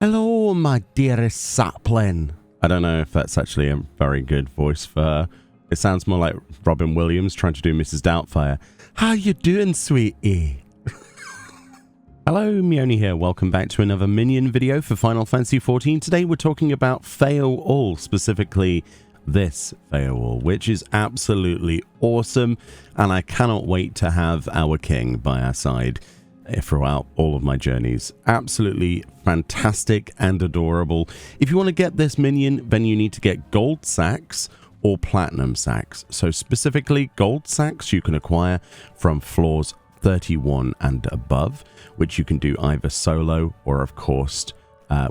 Hello, my dearest sapling. I don't know if that's actually a very good voice for her. It sounds more like Robin Williams trying to do Mrs. Doubtfire. How you doing, sweetie? Hello, Meoni here. Welcome back to another Minion video for Final Fantasy XIV. Today we're talking about Feo Ul, specifically this Feo Ul, which is absolutely awesome, and I cannot wait to have our king by our side throughout all of my journeys. Absolutely fantastic and adorable. If you want to get this minion, then you need to get gold sacks or platinum sacks. So specifically, gold sacks you can acquire from floors 31 and above, which you can do either solo or of course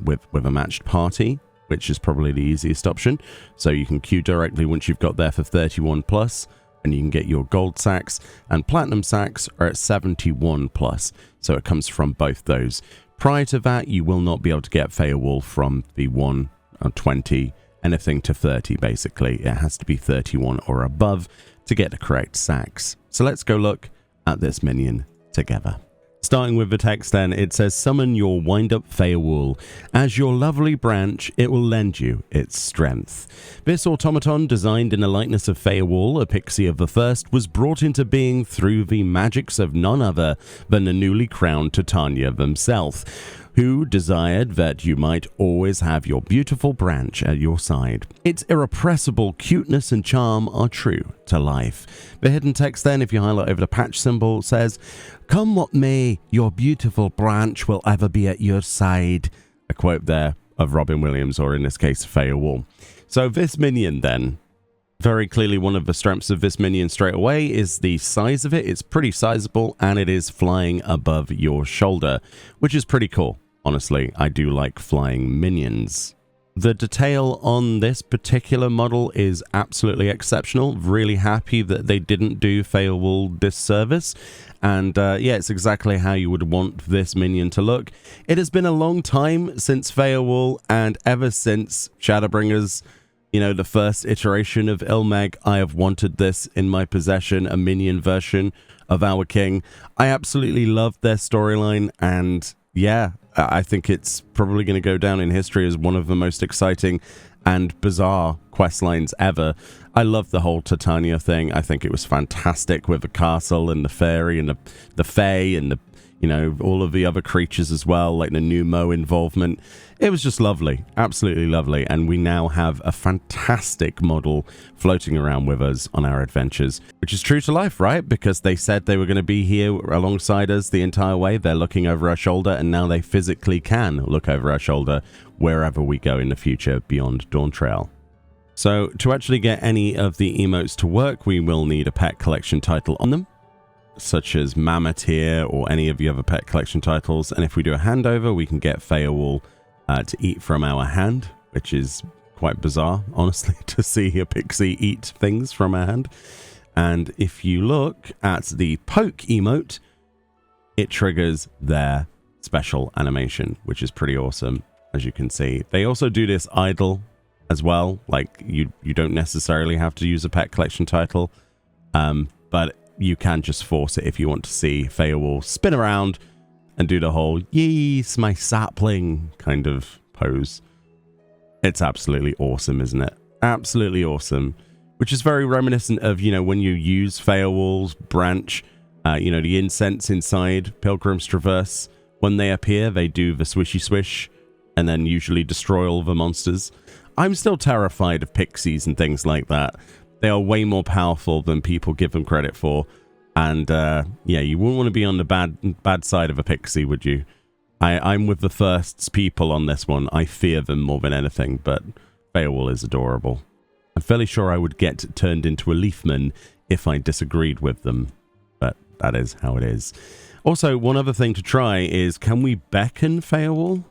with a matched party, which is probably the easiest option. So you can queue directly once you've got there for 31 plus, and you can get your gold sacks, and platinum sacks are at 71 plus, so it comes from both those. Prior to that, you will not be able to get Feo Ul from the 1 or 20, anything to 30 basically. It has to be 31 or above to get the correct sacks. So let's go look at this minion together. Starting with the text then, it says, summon your wind-up Feo Ul. As your lovely branch, it will lend you its strength. This automaton, designed in the likeness of Feo Ul, a pixie of the first, was brought into being through the magics of none other than the newly crowned Titania themselves, who desired that you might always have your beautiful branch at your side. Its irrepressible cuteness and charm are true to life. The hidden text then, if you highlight over the patch symbol, says, come what may, your beautiful branch will ever be at your side. A quote there of Robin Williams, or in this case, Feo Ul. So this minion then, very clearly one of the strengths of this minion straight away is the size of it. It's pretty sizable, and it is flying above your shoulder, which is pretty cool. Honestly, I do like flying minions. The detail on this particular model is absolutely exceptional. Really happy that they didn't do Feo Ul disservice. And yeah, it's exactly how you would want this minion to look. It has been a long time since Feo Ul, and ever since Shadowbringers, you know, the first iteration of Ilmeg, I have wanted this in my possession, a minion version of our king. I absolutely love their storyline, and yeah, I think it's probably going to go down in history as one of the most exciting and bizarre quest lines ever. I love the whole Titania thing. I think it was fantastic with the castle and the fairy and the fae and the, you know, all of the other creatures as well, like the Numo involvement. It was just lovely, absolutely lovely. And we now have a fantastic model floating around with us on our adventures, which is true to life, right? Because they said they were going to be here alongside us the entire way. They're looking over our shoulder, and now they physically can look over our shoulder wherever we go in the future beyond Dawntrail. So to actually get any of the emotes to work, we will need a pet collection title on them, such as Mammoth here or any of the other pet collection titles. And if we do a handover, we can get Feo Ul to eat from our hand, which is quite bizarre, honestly, to see a pixie eat things from our hand. And if you look at the poke emote, it triggers their special animation, which is pretty awesome, as you can see. They also do this idle as well, like you don't necessarily have to use a pet collection title, but you can just force it if you want to see Feo Ul spin around and do the whole "Yes, my sapling" kind of pose. It's absolutely awesome, isn't it? Absolutely awesome. Which is very reminiscent of, you know, when you use Feo Ul's branch, you know, the incense inside Pilgrim's Traverse. When they appear, they do the swishy swish and then usually destroy all the monsters. I'm still terrified of pixies and things like that. They are way more powerful than people give them credit for. And yeah, you wouldn't want to be on the bad side of a pixie, would you? I'm with the first people on this one. I fear them more than anything, but Feo Ul is adorable. I'm fairly sure I would get turned into a leafman if I disagreed with them, but that is how it is. Also, one other thing to try is, can we beckon Feo Ul?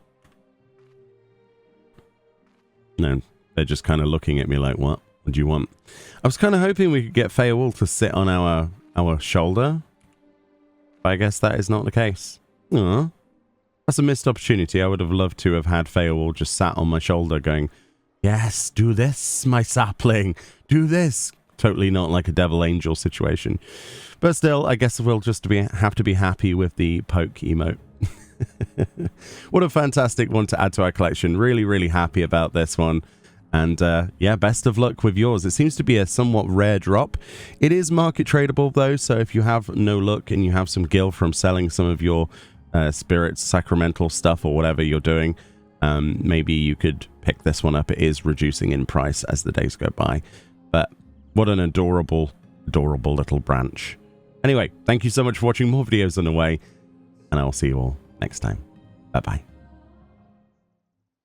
No, they're just kind of looking at me like, what do you want? I was kind of hoping we could get Feo Ul to sit on our shoulder, but I guess that is not the case. Aww. That's a missed opportunity. I would have loved to have had Feo Ul just sat on my shoulder going, yes, do this, my sapling, do this. Totally not like a devil angel situation. But still, I guess we'll just have to be happy with the poke emote. What a fantastic one to add to our collection. Really, really happy about this one. And yeah, best of luck with yours. It seems to be a somewhat rare drop. It is market tradable though, so if you have no luck and you have some gil from selling some of your spirits, sacramental stuff or whatever you're doing, maybe you could pick this one up. It is reducing in price as the days go by. But what an adorable, adorable little branch. Anyway, thank you so much for watching. More videos on the way, and I will see you all next time. Bye-bye.